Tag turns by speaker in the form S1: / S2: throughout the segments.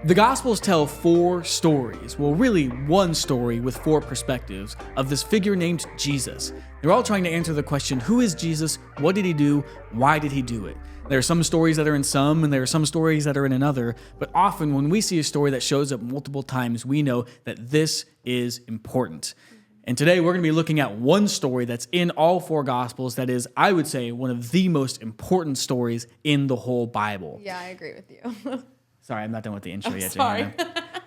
S1: The Gospels tell four stories, well, really one story with four perspectives of this figure named Jesus. They're all trying to answer the question, who is Jesus? What did he do? Why did he do it? There are some stories that are in some, and there are some stories that are in another, but often when we see a story that shows up multiple times, we know that this is important. And today we're going to be looking at one story that's in all four Gospels that is, I would say, one of the most important stories in the whole Bible.
S2: Yeah, I agree with you.
S1: Sorry, I'm not done with the intro yet,
S2: Sorry.
S1: Johanna.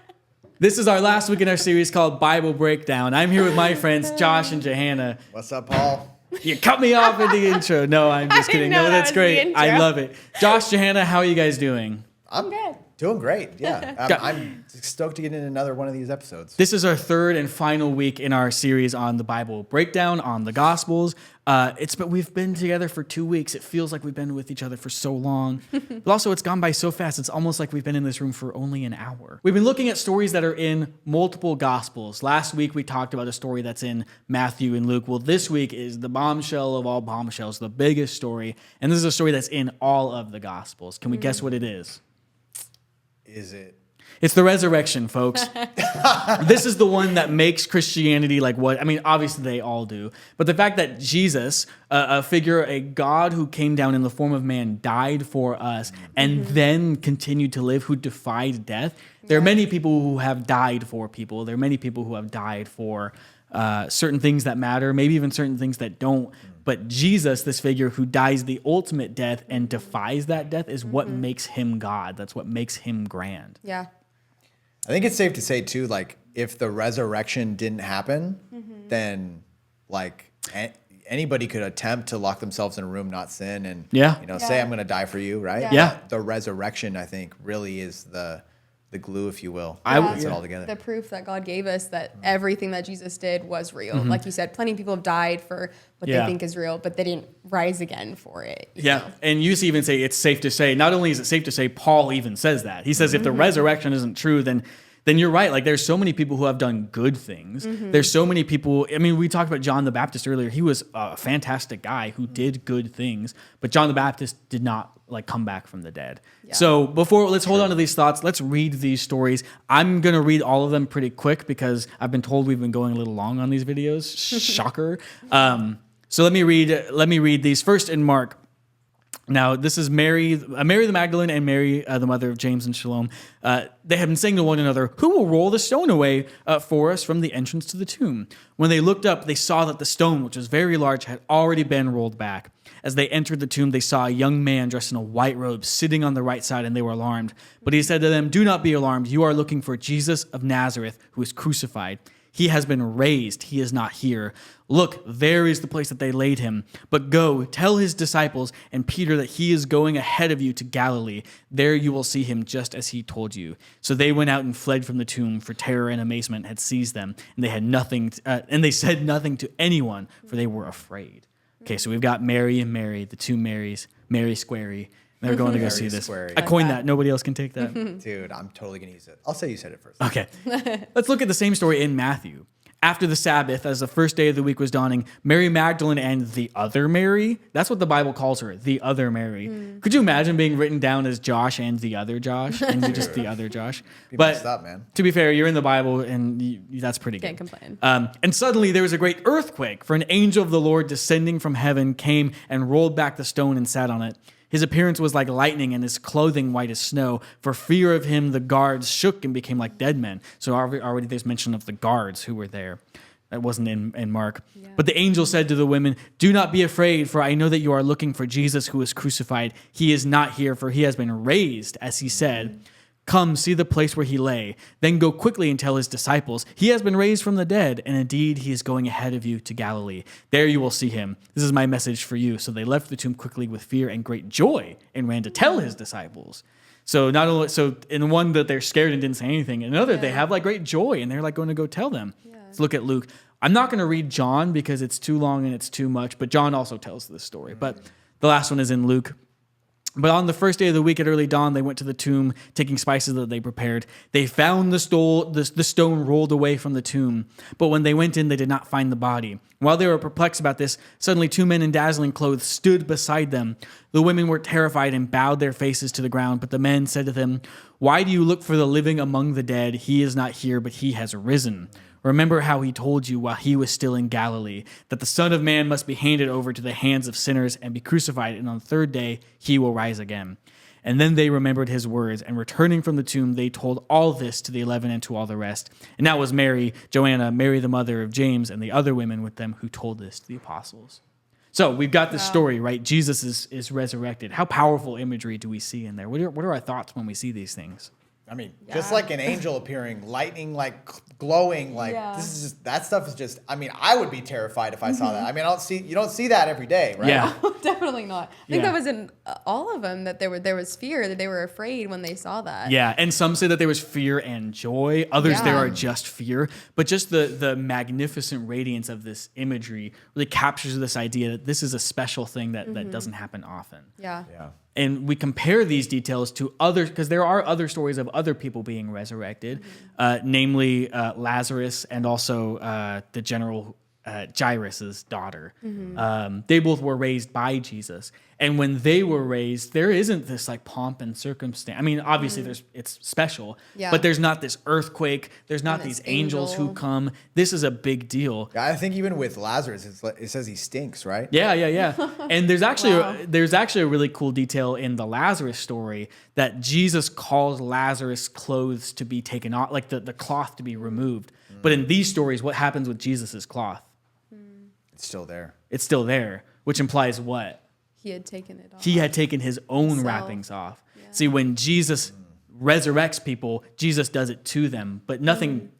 S1: This is our last week in our series called Bible Breakdown. I'm here with my friends Josh and Johanna.
S3: What's up, Paul?
S1: You cut me off in the intro. No, I'm just kidding. No, that's great. I love it. Josh, Johanna, how are you guys doing?
S3: I'm
S2: good.
S3: Doing great. Yeah, I'm stoked to get in another one of these episodes.
S1: This is our third and final week in our series on the Bible Breakdown, on the Gospels. But we've been together for 2 weeks. It feels like we've been with each other for so long. But also, it's gone by so fast. It's almost like we've been in this room for only an hour. We've been looking at stories that are in multiple Gospels. Last week, we talked about a story that's in Matthew and Luke. Well, this week is the bombshell of all bombshells, the biggest story. And this is a story that's in all of the Gospels. Can we guess what it is?
S3: Is it?
S1: It's the resurrection, folks. This is the one that makes Christianity like what, I mean, obviously they all do, but the fact that Jesus, a God who came down in the form of man, died for us, and then continued to live, who defied death. There are many people who have died for people. There are many people who have died for certain things that matter, maybe even certain things that don't. But Jesus, this figure who dies the ultimate death and defies that death, is what makes him God. That's what makes him grand.
S2: Yeah.
S3: I think it's safe to say too, like if the resurrection didn't happen, then like anybody could attempt to lock themselves in a room, not sin, and say I'm going to die for you, right?
S1: Yeah.
S3: The resurrection, I think, really is the glue, if you will,
S2: puts
S3: it all together.
S2: The proof that God gave us that everything that Jesus did was real. Like you said, plenty of people have died for what they think is real, but they didn't rise again for it. You know?
S1: And you even say it's safe to say, not only is it safe to say, Paul even says that. He says if the resurrection isn't true, then you're right. Like there's so many people who have done good things. There's so many people. I mean, we talked about John the Baptist earlier. He was a fantastic guy who did good things, but John the Baptist did not like come back from the dead. Yeah. So let's hold on to these thoughts. Let's read these stories. I'm going to read all of them pretty quick because I've been told we've been going a little long on these videos. Shocker. So let me read these first in Mark. Now, this is Mary the Magdalene and Mary, the mother of James and Shalom. They had been saying to one another, who will roll the stone away for us from the entrance to the tomb? When they looked up, they saw that the stone, which was very large, had already been rolled back. As they entered the tomb, they saw a young man dressed in a white robe sitting on the right side, and they were alarmed. But he said to them, do not be alarmed. You are looking for Jesus of Nazareth, who is crucified. He has been raised. He is not here. Look, there is the place that they laid him. But go, tell his disciples and Peter that he is going ahead of you to Galilee. There you will see him just as he told you. So they went out and fled from the tomb, for terror and amazement had seized them, and they had nothing. And they said nothing to anyone, for they were afraid. Okay, so we've got Mary and Mary, the two Marys, Mary Squarey. They're going to go see this.
S3: Squarey.
S1: I coined that. Nobody else can take that.
S3: Dude, I'm totally going to use it. I'll say you said it first.
S1: Okay. Let's look at the same story in Matthew. After the Sabbath, as the first day of the week was dawning, Mary Magdalene and the other Mary, that's what the Bible calls her, the other Mary. Could you imagine being written down as Josh and the other Josh, and you're just the other Josh?
S3: Messed up, man.
S1: To be fair, you're in the Bible, and that's pretty good.
S2: Can't complain.
S1: And suddenly there was a great earthquake, for an angel of the Lord descending from heaven came and rolled back the stone and sat on it. His appearance was like lightning and his clothing white as snow. For fear of him, the guards shook and became like dead men. So already there's mention of the guards who were there. That wasn't in Mark. Yeah. But the angel said to the women, do not be afraid, for I know that you are looking for Jesus who was crucified. He is not here, for he has been raised, as he said. Come, see the place where he lay. Then go quickly and tell his disciples, he has been raised from the dead, and indeed he is going ahead of you to Galilee. There you will see him. This is my message for you. So they left the tomb quickly with fear and great joy and ran to tell his disciples. So not only in one that they're scared and didn't say anything, in another they have like great joy and they're like going to go tell them. Yeah. Let's look at Luke. I'm not going to read John because it's too long and it's too much, but John also tells this story. But the last one is in Luke. But on the first day of the week at early dawn, they went to the tomb, taking spices that they prepared. They found the stone rolled away from the tomb. But when they went in, they did not find the body. While they were perplexed about this, suddenly 2 men in dazzling clothes stood beside them. The women were terrified and bowed their faces to the ground. But the men said to them, "Why do you look for the living among the dead? He is not here, but he has risen. Remember how he told you while he was still in Galilee, that the Son of Man must be handed over to the hands of sinners and be crucified, and on the third day he will rise again." And then they remembered his words, and returning from the tomb, they told all this to the 11 and to all the rest. And that was Mary, Joanna, Mary the mother of James, and the other women with them who told this to the apostles. So we've got this story, right? Jesus is resurrected. How powerful imagery do we see in there? What are our thoughts when we see these things?
S3: I mean, just like an angel appearing, lightning like glowing, like this is just, that stuff is just, I mean, I would be terrified if I saw that. I mean, you don't see that every day, right?
S1: Yeah.
S2: Definitely not. I think that was in all of them, that there was fear, that they were afraid when they saw that.
S1: Yeah, and some say that there was fear and joy. Others there are just fear. But just the magnificent radiance of this imagery really captures this idea that this is a special thing that doesn't happen often.
S2: Yeah.
S1: And we compare these details to others, because there are other stories of other people being resurrected, namely Lazarus and also the general Jairus' daughter. They both were raised by Jesus. And when they were raised, there isn't this like pomp and circumstance. I mean, obviously it's special, but there's not this earthquake. There's not these angels who come. This is a big deal.
S3: Yeah, I think even with Lazarus, it says he stinks, right?
S1: Yeah. And there's actually a really cool detail in the Lazarus story that Jesus calls Lazarus' clothes to be taken off, like the cloth to be removed. But in these stories, what happens with Jesus' cloth?
S3: It's still there.
S1: It's still there, which implies what?
S2: He had taken it off.
S1: He had taken his own wrappings off. Yeah. See, when Jesus resurrects people, Jesus does it to them. But nothing,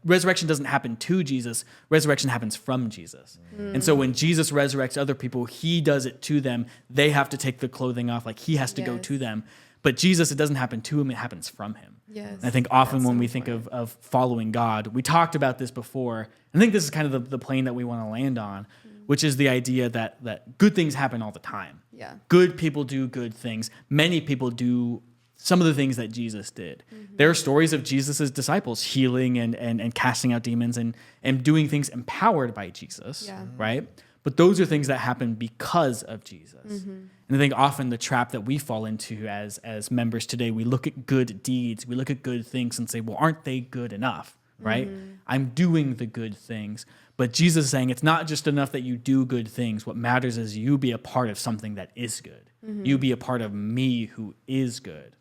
S1: resurrection doesn't happen to Jesus. Resurrection happens from Jesus. And so when Jesus resurrects other people, he does it to them. They have to take the clothing off, like he has to go to them. But Jesus, it doesn't happen to him, it happens from him.
S2: Yes.
S1: And I think often when we think of following God, we talked about this before. I think this is kind of the plane that we want to land on, which is the idea that good things happen all the time.
S2: Yeah.
S1: Good people do good things. Many people do some of the things that Jesus did. There are stories of Jesus' disciples healing and casting out demons and doing things empowered by Jesus, right? But those are things that happen because of Jesus. And I think often the trap that we fall into as members today, we look at good deeds, we look at good things and say, well, aren't they good enough, right? I'm doing the good things. But Jesus is saying it's not just enough that you do good things. What matters is you be a part of something that is good. You be a part of me who is good.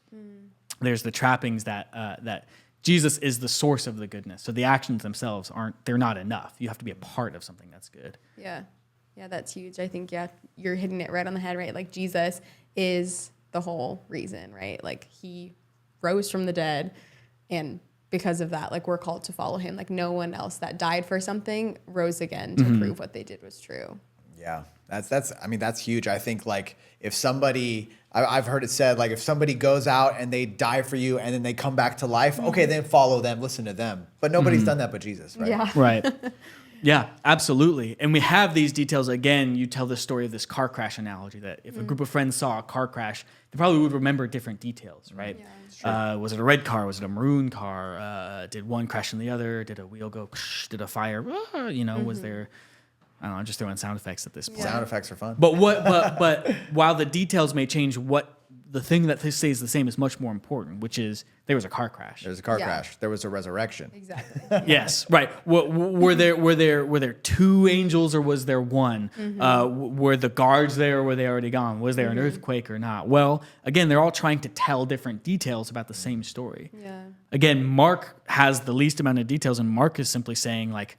S1: There's the trappings that Jesus is the source of the goodness. So the actions themselves they're not enough. You have to be a part of something that's good.
S2: Yeah, that's huge. I think, you're hitting it right on the head, right? Like Jesus is the whole reason, right? Like he rose from the dead, and because of that, like we're called to follow him. Like no one else that died for something rose again to prove what they did was true.
S3: Yeah, that's huge. I think like if somebody, I've heard it said, like if somebody goes out and they die for you and then they come back to life, okay, then follow them, listen to them. But nobody's done that but Jesus, right?
S2: Yeah.
S1: Right. Yeah, absolutely. And we have these details. Again, you tell the story of this car crash analogy that if a group of friends saw a car crash, they probably would remember different details, right? Yeah, was it a red car? Was it a maroon car? Did one crash in the other? Did a wheel go? Did a fire? Was there? I don't know. I'm just throwing sound effects at this point.
S3: Sound effects are fun.
S1: But but while the details may change, the thing that stays the same is much more important, which is there was a car crash.
S3: There was a car crash. There was a resurrection.
S2: Exactly.
S1: Yes, right. Were there two angels or was there one? Were the guards there or were they already gone? Was there an earthquake or not? Well, again, they're all trying to tell different details about the same story.
S2: Yeah.
S1: Again, Mark has the least amount of details, and Mark is simply saying like,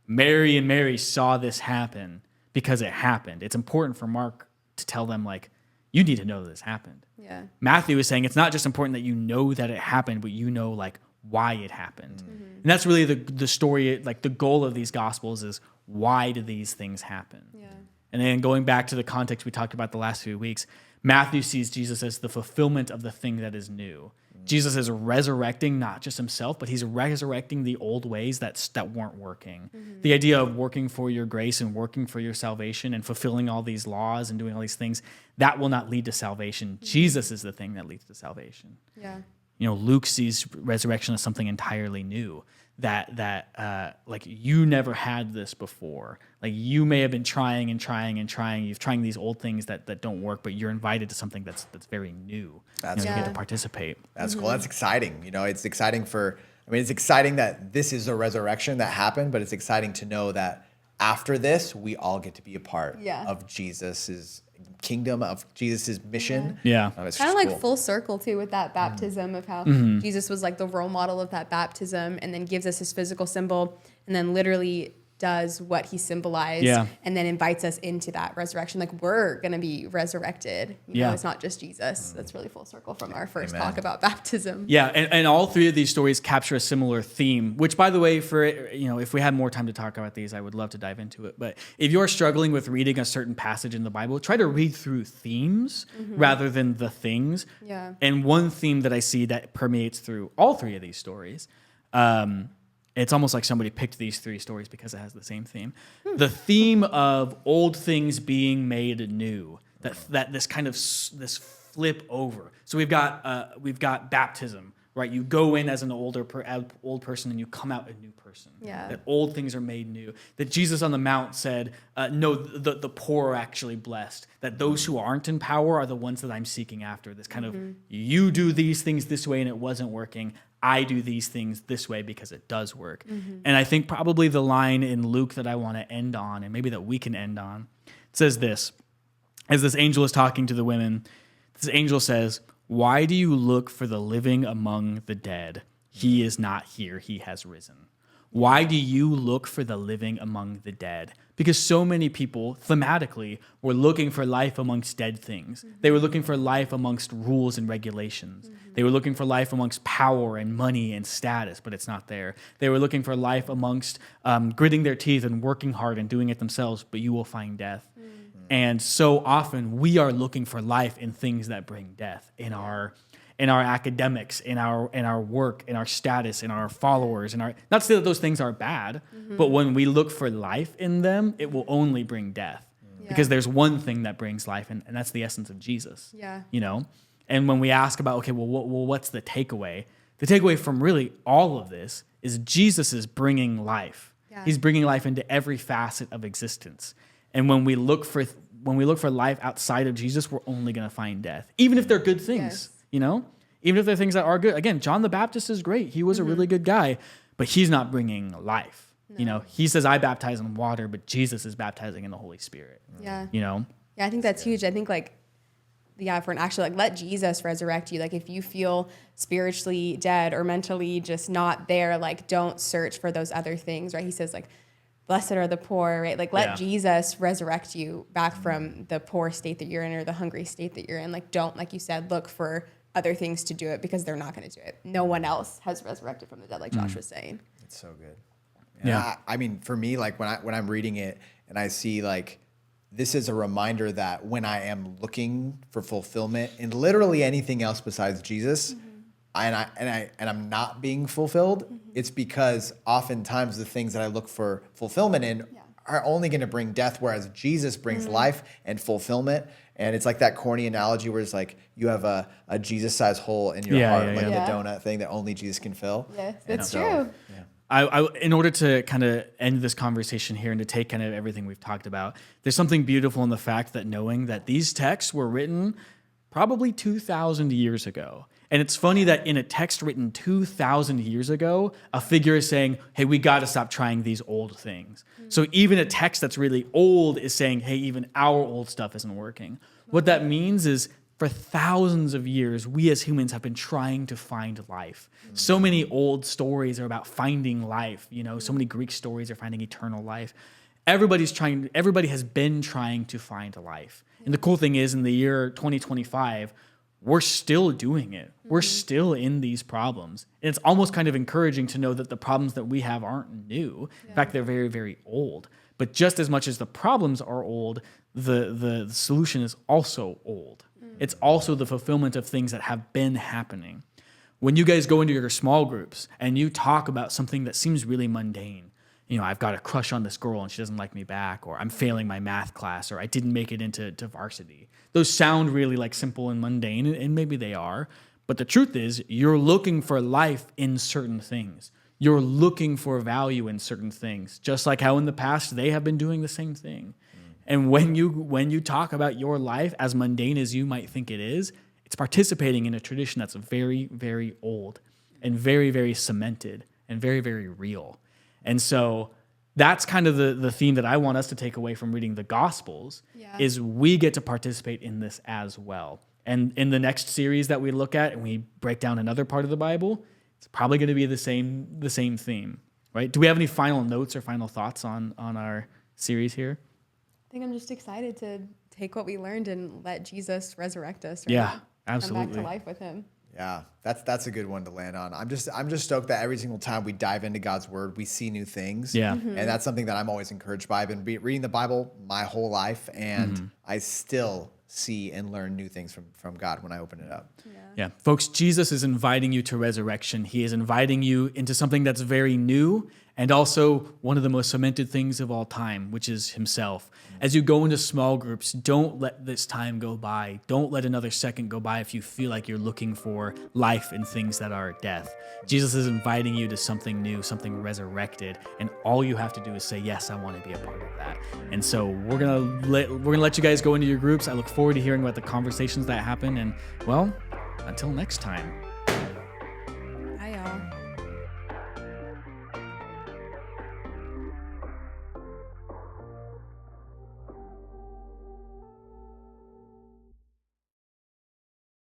S1: Mary saw this happen because it happened. It's important for Mark to tell them like, you need to know this happened.
S2: Yeah.
S1: Matthew is saying it's not just important that you know that it happened, but you know like why it happened. And that's really the story, like the goal of these gospels is why do these things happen?
S2: Yeah.
S1: And then going back to the context we talked about the last few weeks, Matthew sees Jesus as the fulfillment of the thing that is new. Jesus is resurrecting not just himself, but he's resurrecting the old ways that weren't working. The idea of working for your grace and working for your salvation and fulfilling all these laws and doing all these things, that will not lead to salvation. Jesus is the thing that leads to salvation.
S2: Yeah.
S1: Luke sees resurrection as something entirely new. That like you never had this before. Like you may have been trying and trying and trying. You've trying these old things that don't work, but you're invited to something that's very new. You get to participate.
S3: That's cool. That's exciting. It's exciting it's exciting that this is a resurrection that happened, but it's exciting to know that after this, we all get to be a part of Jesus's kingdom, of Jesus's mission.
S1: Yeah.
S2: Kind of like full circle too with that baptism of how Jesus was like the role model of that baptism and then gives us his physical symbol and then literally does what he symbolized and then invites us into that resurrection. Like we're going to be reresurrected. You know, it's not just Jesus. That's really full circle from our first talk about baptism.
S1: Yeah. And all three of these stories capture a similar theme, which by the way, for, if we had more time to talk about these, I would love to dive into it. But if you're struggling with reading a certain passage in the Bible, try to read through themes rather than the things.
S2: Yeah.
S1: And one theme that I see that permeates through all three of these stories, it's almost like somebody picked these three stories because it has the same theme. The theme of old things being made new. That this kind of this flip over. So we've got baptism, right? You go in as an old person and you come out a new person.
S2: Yeah.
S1: That old things are made new. That Jesus on the Mount said, no, the poor are actually blessed. That those who aren't in power are the ones that I'm seeking after. This kind of, you do these things this way and it wasn't working. I do these things this way because it does work. And I think probably the line in Luke that I want to end on, and maybe that we can end on, it says this. As this angel is talking to the women, this angel says, "Why do you look for the living among the dead? He is not here, he has risen." Why do you look for the living among the dead? Because so many people, thematically, were looking for life amongst dead things. They were looking for life amongst rules and regulations. They were looking for life amongst power and money and status, but it's not there. They were looking for life amongst gritting their teeth and working hard and doing it themselves, but you will find death. And so often we are looking for life in things that bring death, in our academics, in our work, in our status, in our followers, not to say that those things are bad, but when we look for life in them, it will only bring death. Because there's one thing that brings life, and that's the essence of Jesus.
S2: Yeah.
S1: And when we ask about, okay, well, what's the takeaway? The takeaway from really all of this is Jesus is bringing life. Yeah. He's bringing life into every facet of existence. And when we look for life outside of Jesus, we're only going to find death, even if they're good things. Even if they're things that are good. Again, John the Baptist is great. He was a really good guy, but he's not bringing life. No. He says, I baptize in water, but Jesus is baptizing in the Holy Spirit.
S2: Yeah.
S1: Yeah,
S2: I think that's huge. I think for an actual, let Jesus resurrect you. Like if you feel spiritually dead or mentally just not there, don't search for those other things, right? He says blessed are the poor, right? Let Jesus resurrect you back from the poor state that you're in or the hungry state that you're in. Don't, like you said, look for other things to do it because they're not going to do it. No one else has resurrected from the dead, like Josh was saying.
S3: It's so good. And I mean, for me, when I'm reading it and I see this is a reminder that when I am looking for fulfillment in literally anything else besides Jesus, and I'm not being fulfilled, it's because oftentimes the things that I look for fulfillment in are only going to bring death, whereas Jesus brings life and fulfillment. And it's like that corny analogy where it's you have a Jesus-sized hole in your heart, the donut thing that only Jesus can fill.
S2: Yes, that's true.
S3: Yeah.
S1: I, in order to kind of end this conversation here and to take kind of everything we've talked about, there's something beautiful in the fact that knowing that these texts were written probably 2,000 years ago. And it's funny that in a text written 2,000 years ago, a figure is saying, hey, we got to stop trying these old things. So even a text that's really old is saying, hey, even our old stuff isn't working. What that means is for thousands of years, we as humans have been trying to find life. So many old stories are about finding life. So many Greek stories are finding eternal life. Everybody has been trying to find life. And the cool thing is in the year 2025, we're still doing it. We're still in these problems. And it's almost kind of encouraging to know that the problems that we have aren't new. In fact, they're very, very old. But just as much as the problems are old, the solution is also old. It's also the fulfillment of things that have been happening. when you guys go into your small groups and you talk about something that seems really mundane, I've got a crush on this girl and she doesn't like me back, or I'm failing my math class, or I didn't make it into varsity. Those sound really like simple and mundane, and maybe they are. But the truth is, you're looking for life in certain things. You're looking for value in certain things, just like how in the past they have been doing the same thing. And when you talk about your life, as mundane as you might think it is, it's participating in a tradition that's very, very old and very, very cemented and very, very real. And so that's kind of the theme that I want us to take away from reading the Gospels, is we get to participate in this as well. And in the next series that we look at and we break down another part of the Bible, it's probably going to be the same theme, right? Do we have any final notes or final thoughts on our series here?
S2: I think I'm just excited to take what we learned and let Jesus resurrect us. Right?
S1: Yeah, absolutely.
S2: Come back to life with him.
S3: Yeah, that's a good one to land on. I'm just stoked that every single time we dive into God's word, we see new things.
S1: Yeah.
S3: And that's something that I'm always encouraged by. I've been reading the Bible my whole life, and I still see and learn new things from God when I open it up.
S1: Yeah. Folks, Jesus is inviting you to resurrection. He is inviting you into something that's very new and also one of the most cemented things of all time, which is himself. As you go into small groups, don't let this time go by. Don't let another second go by if you feel like you're looking for life in things that are death. Jesus is inviting you to something new, something resurrected, and all you have to do is say, yes, I want to be a part of that. And so we're gonna let you guys go into your groups. I look forward to hearing about the conversations that happen, and well, until next time.